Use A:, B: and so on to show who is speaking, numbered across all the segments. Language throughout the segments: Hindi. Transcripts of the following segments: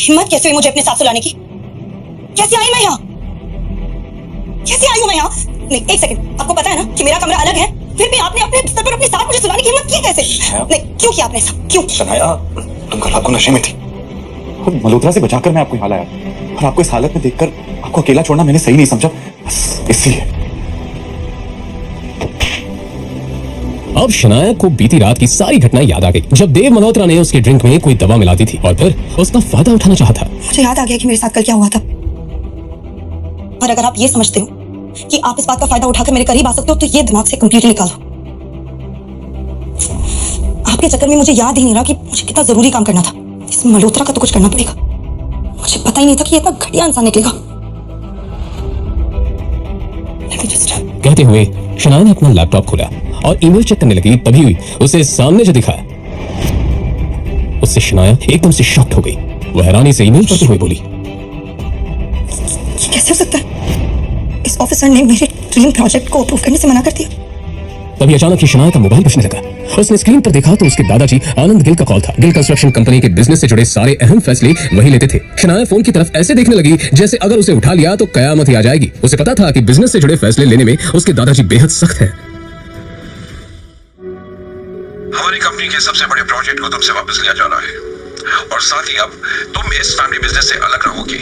A: हिम्मत कैसे हुई मुझे अपने साथ सुलाने की? कैसे आई मैं यहाँ? कैसे आई हूँ मैं यहाँ? नहीं, एक सेकंड, आपको पता है ना कि मेरा कमरा अलग है, फिर भी आपने अपने बिस्तर पर अपने साथ मुझे सुलाने की हिम्मत की कैसे? नहीं, क्यों किया आपने ऐसा? क्यों?
B: शनाया, तुम कल रात को नशे में थी। मल्होत्रा से बचाकर मैं आपको यहाँ लाया, और आपको इस हालत में देखकर आपको अकेला छोड़ना मैंने सही नहीं समझा, बस इसलिए।
C: अब शनाया को बीती रात की सारी घटना याद आ गई, जब देव मल्होत्रा ने उसके ड्रिंक में कोई दवा मिला दी थी और फिर उसका फायदा उठाना चाहा था।
A: मुझे याद आ गया कि मेरे साथ कल क्या हुआ था। और अगर आप ये समझते हो कि आप इस बात का फायदा उठाकर मेरे करीब आ सकते हो, तो ये दिमाग से कंप्लीटली निकालो। आपके चक्कर में मुझे याद ही नहीं रहा कि मुझे कितना जरूरी काम करना था। इस मल्होत्रा का तो कुछ करना पड़ेगा। मुझे पता ही नहीं था कि ये इतना घटिया इंसान निकलेगा।
C: कहते हुए शनाया ने अपना लैपटॉप खोला और ईमेल चेक करने लगी, तभी हुई उसे सामने जो दिखा, उससे शनाया एकदम से शॉक्ड हो गई। वह हैरानी से ईमेल पढ़ते हुए बोली,
A: ये कैसे हो सकता है? इस ऑफिसर ने मेरे ड्रीम प्रोजेक्ट को अप्रूव करने से मना कर दिया।
C: तभी अचानक ही शनाया का मोबाइल बजने लगा। उसने स्क्रीन पर देखा तो उसके दादाजी आनंद गिल का कॉल था। गिल कंस्ट्रक्शन कंपनी के बिजनेस से जुड़े सारे अहम फैसले वही लेते थे। शनाया फोन की तरफ ऐसे देखने लगी जैसे अगर उसे उठा लिया तो कयामत ही आ जाएगी। उसे पता था कि बिजनेस से जुड़े फैसले लेने में उसके दादाजी बेहद सख्त हैं।
D: हमारी कंपनी के सबसे बड़े प्रोजेक्ट को तुमसे वापस लिया जाना है, और साथ ही अब तुम इस फैमिली बिजनेस से अलग रहोगी।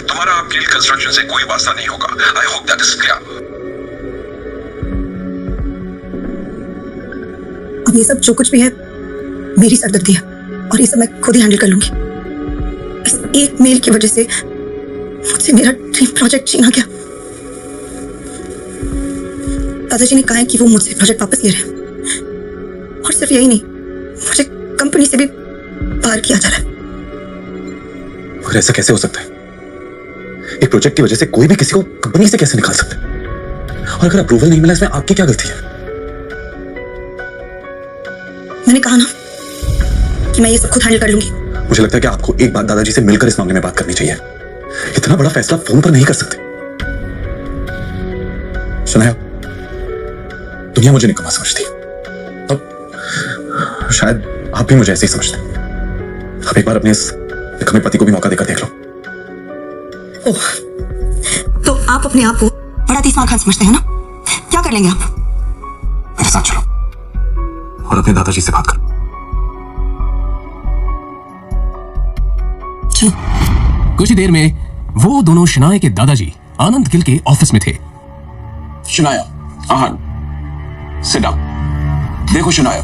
D: तुम्हारा अब गिल कंस्ट्रक्शन से कोई वास्ता नहीं होगा। I hope that is clear.
A: अब ये सब जो कुछ भी है मेरी सरदर्दी है, और ये सब मैं खुद ही हैंडल कर लूंगी। इस एक मेल की वजह से मुझसे मेरा ड्रीम प्रोजेक्ट छीना गया। दादाजी ने कहा है कि वो मुझसे प्रोजेक्ट वापस ले रहे हैं, और सिर्फ यही नहीं, मुझे कंपनी से भी बाहर किया जा रहा है।
B: और ऐसा कैसे हो सकता है? एक प्रोजेक्ट की वजह से कोई भी किसी को कंपनी से कैसे निकाल सकता है? और अगर अप्रूवल नहीं मिला, इसमें आपकी क्या गलती है?
A: मैंने कहा ना कि मैं ये सब खुद हैंडल कर लूंगी।
B: मुझे लगता है कि आपको एक बार दादाजी से मिलकर इस मामले में बात करनी चाहिए। इतना बड़ा फैसला फोन पर नहीं कर सकते। शनाया, दुनिया मुझे निकम्मा समझती है, अब शायद आप भी मुझे ऐसे ही समझते हैं। आप एक बार अपने इस निकम्मे पति को भी मौका देकर देख लो।
A: ओह, तो आप अपने आप को बड़ा तीसरा खान समझते हैं ना? क्या कर लेंगे आप?
B: मेरे साथ चलो और अपने दादाजी से बात करो।
A: चलो।
C: कुछ ही देर में वो दोनों शनाया के दादाजी आनंद गिल के ऑफिस में थे।
D: शनाया, आहन, सिट डाउन। देखो शनाया,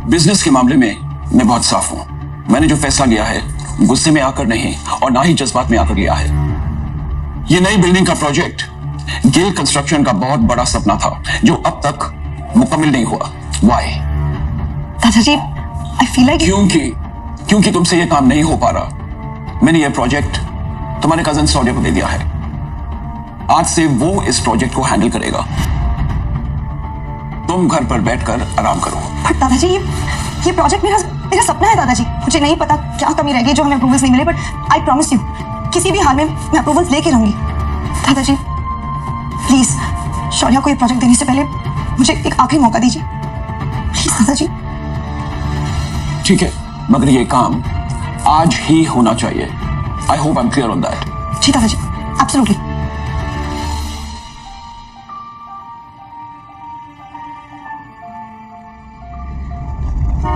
D: बिजनेस के मामले में मैं बहुत साफ हूं। मैंने जो फैसला लिया है गुस्से में आकर नहीं, और ना ही जज्बात में आकर लिया है। ये नई बिल्डिंग का प्रोजेक्ट गिल कंस्ट्रक्शन का बहुत बड़ा सपना था, जो अब तक मुकम्मल नहीं हुआ। वाई?
A: दादाजी, I feel like
D: क्योंकि तुमसे ये काम नहीं हो पा रहा। मैंने ये प्रोजेक्ट तुम्हारे कजन सौर्य को दे दिया है। आज से वो इस प्रोजेक्ट को हैंडल करेगा। तुम घर पर बैठकर आराम करो।
A: पर दादाजी, ये प्रोजेक्ट मेरा सपना है दादाजी। मुझे नहीं पता क्या कमी रह गई जो हमें अप्रूवल्स नहीं मिले, बट आई प्रॉमिस यू किसी भी हाल में मैं अप्रूवल्स लेके रहूंगी। दादाजी प्लीज, शौर्य को ये प्रोजेक्ट देने से पहले मुझे एक आखिरी मौका दीजिए प्लीज दादाजी।
D: ठीक है, मगर ये काम आज ही होना चाहिए। I hope I am clear on that.
A: जी दादाजी, एब्सोल्युटली।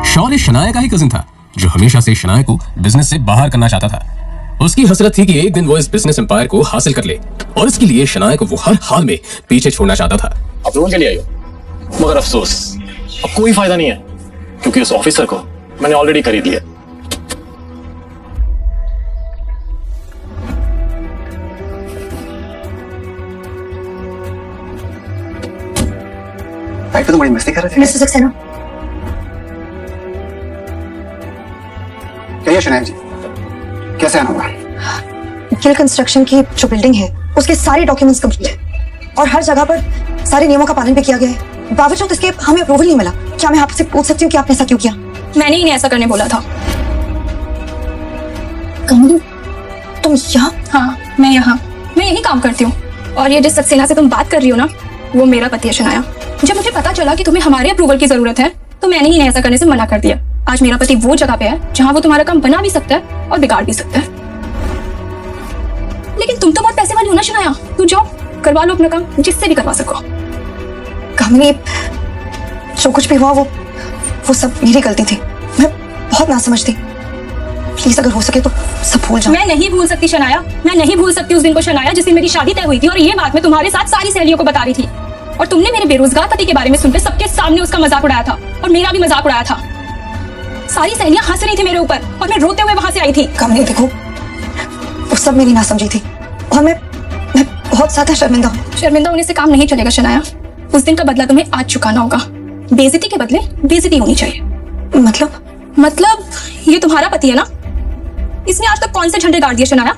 C: शौर्य शनाया का ही कजिन था, जो हमेशा से शनाया को बिजनेस से बाहर करना चाहता था। उसकी हसरत थी कि एक दिन वो इस बिजनेस एम्पायर को हासिल कर ले, और इसके लिए शनाया को वो हर हाल में पीछे छोड़ना चाहता था।
E: अप्रूवल के लिए आई हो, मगर अफसोस अब कोई फायदा नहीं है, क्योंकि उस ऑफिसर को मैंने ऑलरेडी खरीद लिया।
B: भाई तो बड़ी मस्ती कर रहे थे।
A: मिस्टर सक्सेना,
B: कहिए शनाया जी, कैसे आना हुआ?
A: गिल कंस्ट्रक्शन की जो बिल्डिंग है उसके सारे डॉक्यूमेंट्स कंप्लीट है, और हर जगह पर सारे नियमों का पालन भी किया गया है। बावजूद इसके हमें अप्रूवल नहीं मिला। क्या मैं आपसे पूछ सकती हूँ कि आपने ऐसा क्यों किया?
F: मैंने ही नहीं ऐसा करने बोला था।
A: कमली, तुम यहाँ?
F: हाँ, मैं यही काम करती हूँ, और ये जिस सक्सेना से तुम बात कर रही हो ना, वो मेरा पति है शनाया। जब मुझे पता चला कि तुम्हें हमारे अप्रूवल की जरूरत है, तो मैंने ही ऐसा करने से मना कर दिया। आज मेरा पति वो जगह पे है जहाँ वो तुम्हारा काम बना भी सकता है और बिगाड़ भी सकता है। लेकिन तुम तो बहुत पैसे वाली हो ना शनाया, तू जाओ करवा लो अपना काम जिससे भी करवा सको।
A: कामिनी, जो कुछ भी हुआ वो सब मेरी गलती थी। मैं बहुत नासमझ थी। प्लीज अगर हो सके तो सब भूल जाओ।
F: मैं नहीं भूल सकती शनाया, मैं नहीं भूल सकती उस दिन को शनाया जिस दिन मेरी शादी तय हुई थी और ये बात मैं तुम्हारे साथ सारी सहेलियों को बता रही थी और तुमने मेरे बेरोजगार पति के बारे में सुनकर सबके सामने उसका मजाक उड़ाया था और मेरा भी मजाक उड़ाया था। सारी सहेलियां हंस रही थी मेरे ऊपर और मैं रोते हुए वहां से आई थी।
A: कामिनी देखो, वो सब मेरी नासमझी थी और मैं बहुत ज्यादा शर्मिंदा हूँ।
F: शर्मिंदा होने से काम नहीं चलेगा शनाया, उस दिन का बदला तुम्हें आज चुकाना होगा। बेइज्जती के बदले बेइज्जती होनी चाहिए। मतलब ये तुम्हारा पति है ना, इसने आज तक कौन से झंडे गाड़ दिए शनाया?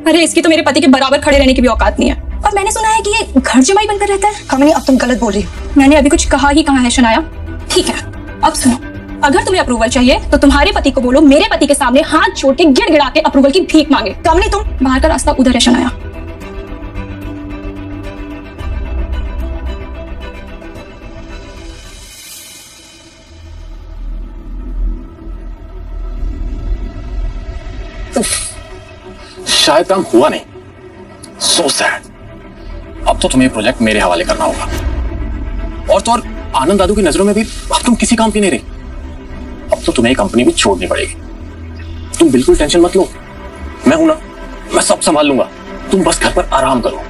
F: अरे इसकी तो मेरे पति के बराबर खड़े रहने की भी औकात नहीं है। और मैंने सुना है कि ये घर जमाई बनकर रहता है।
A: कामिनी अब तुम गलत बोल रही हो।
F: मैंने अभी कुछ कहा ही कहा है शनाया। ठीक है अब सुनो, अगर तुम्हें अप्रूवल चाहिए तो तुम्हारे पति को बोलो मेरे पति के सामने हाथ जोड़ के गिड़गिड़ा के अप्रूवल की भीख मांगे।
A: कामिनी तुम,
F: बाहर का रास्ता उधर है शनाया।
E: शायद काम हुआ नहीं। So sad. अब तो तुम्हें प्रोजेक्ट मेरे हवाले करना होगा। और तो और आनंद दादू की नजरों में भी अब तुम किसी काम की नहीं रही। अब तो तुम्हें कंपनी भी छोड़नी पड़ेगी। तुम बिल्कुल टेंशन मत लो, मैं हूं ना, मैं सब संभाल लूंगा। तुम बस घर पर आराम करो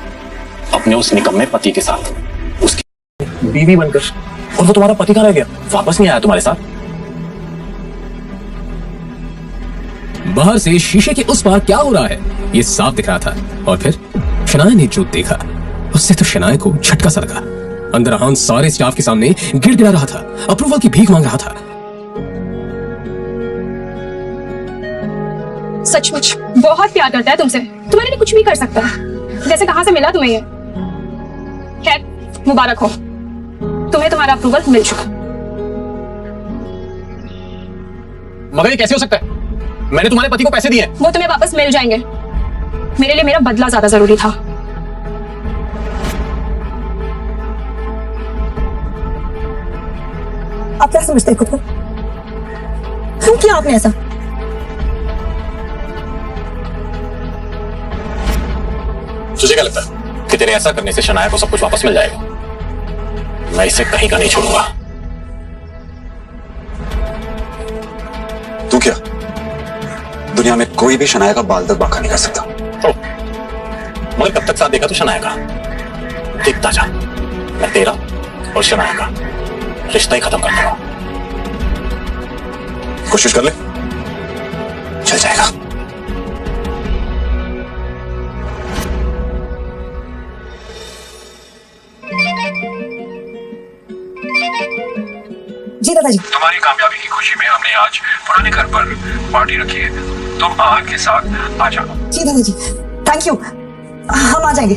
E: अपने उस निकम्मे पति के साथ, उसकी बीवी बनकर। और वो तुम्हारा पति कहाँ रह गया? वापस नहीं आया तुम्हारे साथ?
C: बाहर से शीशे के उस पार क्या हो रहा है ये साफ दिख रहा था और फिर शनाया ने जो देखा उससे तो शनाया को झटका सा लगा। अंदर आहान सारे स्टाफ के सामने गिड़गिड़ा रहा था, अप्रूवल की भीख मांग रहा था।
F: सचमुच बहुत प्यार करता है तुमसे, तुम्हारे लिए कुछ भी कर सकता है। जैसे कहां से मिला तुम्हें ये? खैर मुबारक हो, तुम्हें तुम्हारा अप्रूवल मिल चुका।
E: मगर ये कैसे हो सकता है? मैंने तुम्हारे पति को पैसे दिए।
F: वो तुम्हें वापस मिल जाएंगे। मेरे लिए मेरा बदला ज्यादा जरूरी था।
A: आप क्या समझते हैं खुद को? क्यों किया आपने ऐसा?
E: तुझे क्या लगता है कि तेरे ऐसा करने से शनाया को सब कुछ वापस मिल जाएगा? मैं इसे कहीं का नहीं छोड़ूंगा।
B: तू क्या दुनिया में कोई भी शनाया का बाल तक बाका नहीं कर सकता।
E: मगर कब तक साथ देखा तू शनाया का? देखता जा, मैं तेरा और शनाया का रिश्ता ही खत्म कर दूंगा।
B: कोशिश कर ले, चल जाएगा।
A: जी दादाजी।
G: तुम्हारी कामयाबी की खुशी में हमने आज पुराने घर पर पार्टी रखी है। तुम आहन के साथ आ जाओ।
A: जी दादाजी, थैंक यू, हम आ जाएंगे।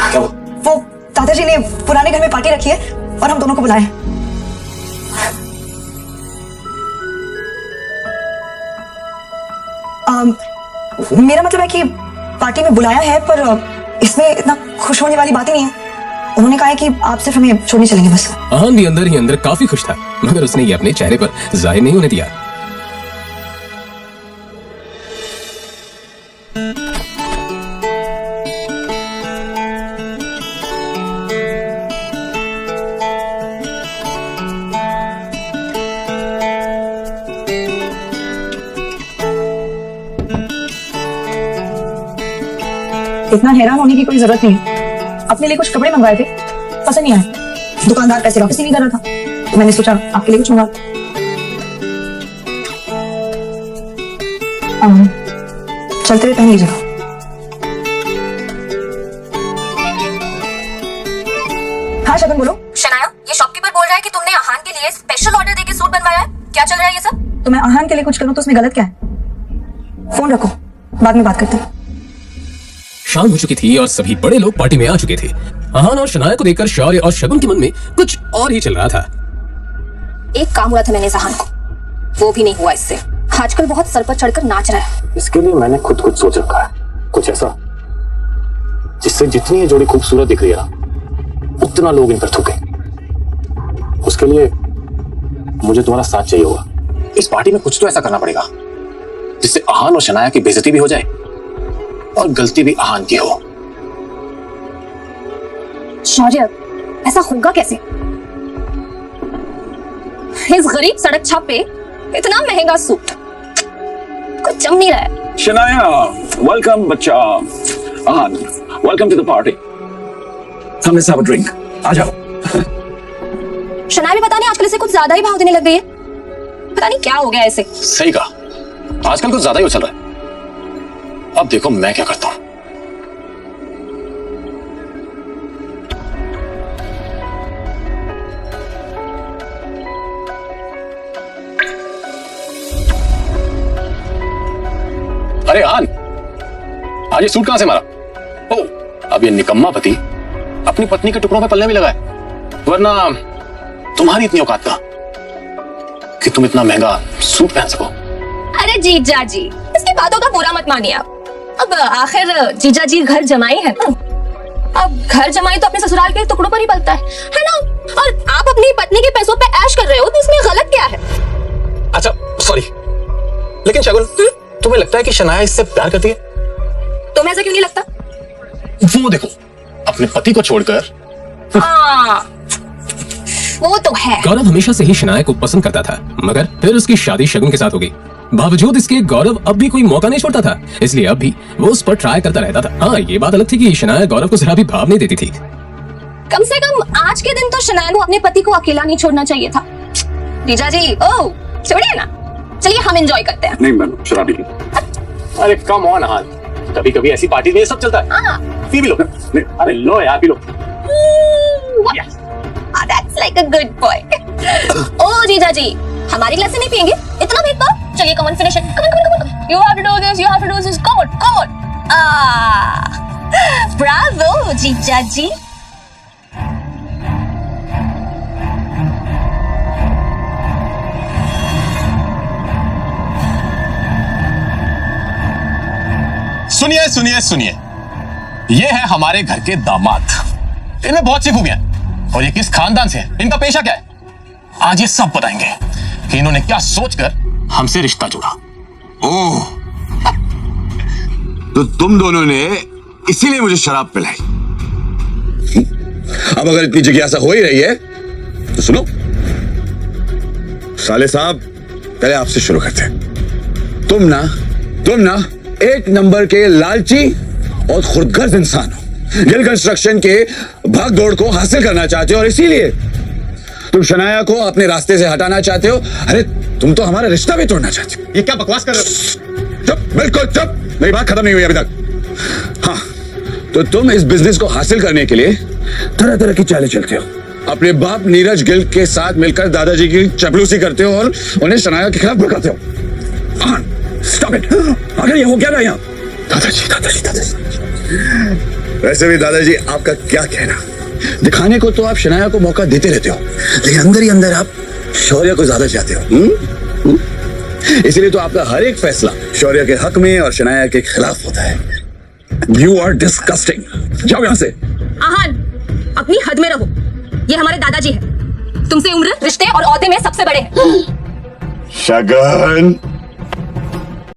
E: क्या
A: वो दादाजी ने पुराने घर में पार्टी रखी है और हम दोनों को बुलाए हैं। मेरा मतलब है कि पार्टी में बुलाया है पर इसमें इतना खुश होने वाली बात ही नहीं है। उन्होंने कहा है कि आप सिर्फ हमें छोड़ने चलेंगे बस।
C: आहान भी अंदर ही अंदर काफी खुश था मगर उसने ये अपने चेहरे पर जाहिर नहीं होने दिया।
A: इतना हैरान होने की कोई जरूरत नहीं है। अपने लिए कुछ कपड़े मंगवाए थे, पसंद नहीं आए। दुकानदार पैसे वापस ही नहीं कर रहा था तो मैंने सोचा आपके लिए कुछ मंगा। चलते हुए पहन लीजिएगा। हाँ शगन बोलो।
H: शनाया, ये शॉपकीपर बोल रहा है कि तुमने आहान के लिए स्पेशल ऑर्डर देके सूट बनवाया है। क्या चल रहा है ये सब?
A: तो मैं आहान के लिए कुछ करूं तो उसमें गलत क्या है? फोन रखो, बाद में बात करते हैं।
C: शाम हो चुकी थी और सभी बड़े लोग पार्टी में आ चुके थे। आहान और शनाया को देखकर शौर्य और शगुन के मन में कुछ और ही चल रहा था।
H: एक काम हुआ था मैंने जहान को, वो भी नहीं हुआ इससे। आजकल बहुत सर पर चढ़कर नाच रहा है।
E: इसके लिए मैंने खुद कुछ सोच रखा है, कुछ ऐसा जिससे जितनी ये जोड़ी खूबसूरत दिख रही है ना उतना लोग इन पर थूके। उसके लिए मुझे तुम्हारा साथ चाहिए होगा। इस पार्टी में कुछ तो ऐसा करना पड़ेगा जिससे आहान और शनाया की बेइज्जती भी हो जाए और गलती भी आहान की हो।
H: शौर्य, ऐसा होगा कैसे? इस गरीब सड़क छाप पे इतना महंगा सूट कुछ जम नहीं रहा है।
D: शनाया, वेलकम बच्चा। आहान, वेलकम टू द पार्टी। हम लेट्स हैव अ ड्रिंक। आ जाओ।
H: शनाया भी पता नहीं आजकल इसे कुछ ज्यादा ही भाव देने लग गई है। पता नहीं क्या हो गया ऐसे।
E: सही कहा, आजकल कुछ ज्यादा ही उछल रहा है। अब देखो मैं क्या करता हूं। अरे आहान, आज ये सूट कहां से मारा? ओ, अब ये निकम्मा पति अपनी पत्नी के टुकड़ों पे पल्ले भी लगाए, वरना तुम्हारी इतनी औकात कहां कि तुम इतना महंगा सूट पहन सको।
H: अरे जीजा जी, इसकी बातों का बुरा मत मानिए आप। अब आखिर जीजा जी घर जमाई है ना। अब घर जमाई तो अपने ससुराल के टुकड़ों पर ही पलता है ना? और आप अपनी पत्नी के पैसों पे ऐश कर रहे हो, तो इसमें गलत क्या है?
E: अच्छा सॉरी, लेकिन शगुन, तुम्हें लगता है कि शनाया इससे प्यार करती है?
H: तुम्हें ऐसा क्यों नहीं लगता?
E: वो देखो, अपने पति को छोड़कर।
H: हाँ, वो तो है।
C: गौरव हमेशा से ही शनाया को पसंद करता था, मगर फिर उसकी शादी शगुन के साथ हो गई। बावजूद इसके गौरव अब भी कोई मौका नहीं छोड़ता था, इसलिए अब भी वो उस पर ट्राई करता रहता था। हाँ, ये बात अलग थी कि शनाया गौरव को जरा भी भाव नहीं देती थी।
H: कम से कम आज के दिन तो शनाया को अपने पति को अकेला नहीं छोड़ना चाहिए था। जीजा जी, ओह छोड़िए ना, चलिए हम एंजॉय करते हैं।
D: नहीं मैम, शराबी नहीं।
E: अरे कम ऑन आहान, कभी कभी ऐसी पार्टी में ये सब चलता है। पी भी लो। अरे लो यार, P low.
H: Yes. That's like a good boy. ओ जीजा जी, हमारी ग्लास से नहीं पियेंगे? इतना भेदभाव? चलिए come on, finish it. Come on. You have to do this. You have to do this. Come on. Bravo, जीजा जी.
E: सुनिए सुनिए सुनिए, ये है हमारे घर के दामाद। इनमें बहुत सी खूबियां हैं, और ये किस खानदान से है, इनका पेशा क्या है, आज ये सब बताएंगे कि इन्होंने क्या सोचकर हमसे रिश्ता जोड़ा।
I: ओह, तो तुम दोनों ने इसीलिए मुझे शराब पिलाई। अब अगर इतनी जिज्ञासा हो ही रही है तो सुनो। साले साहब, पहले आपसे शुरू करते हैं। तुम ना एक नंबर के लालची और खुदगर्ज इंसान हो। गिल कंस्ट्रक्शन के भाग दौड़ को हासिल करना चाहते हो और इसीलिए तुम शनाया को अपने रास्ते से हटाना चाहते हो। अरे तुम तो हमारा रिश्ता भी तोड़ना चाहते हो।
E: ये क्या बकवास कर रहे हो?
I: चुप, बिल्कुल चुप, मेरी बात खत्म नहीं हुई अभी तक। हाँ, तो तुम इस बिजनेस को हासिल करने के लिए तरह तरह की चालें चलते हो। अपने बाप नीरज गिल के साथ मिलकर दादाजी की चपलूसी करते हो और उन्हें शनाया के खिलाफ भड़काते हो। Stop it. आखिर ये हो क्या रहा है यहाँ? दादाजी। वैसे भी दादाजी, आपका क्या कहना? दिखाने को तो आप शनाया को मौका देते रहते हो, लेकिन अंदर ही अंदर आप शौर्य को ज्यादा चाहते हो। इसलिए तो आपका हर एक फैसला शौर्य के हक में और शनाया के खिलाफ होता है। You are disgusting. जाओ यहां से।
H: आहान, अपनी हद में रहो। ये हमारे दादाजी है, तुमसे उम्र, रिश्ते और ओहदे में सबसे बड़े हैं।
I: शगन,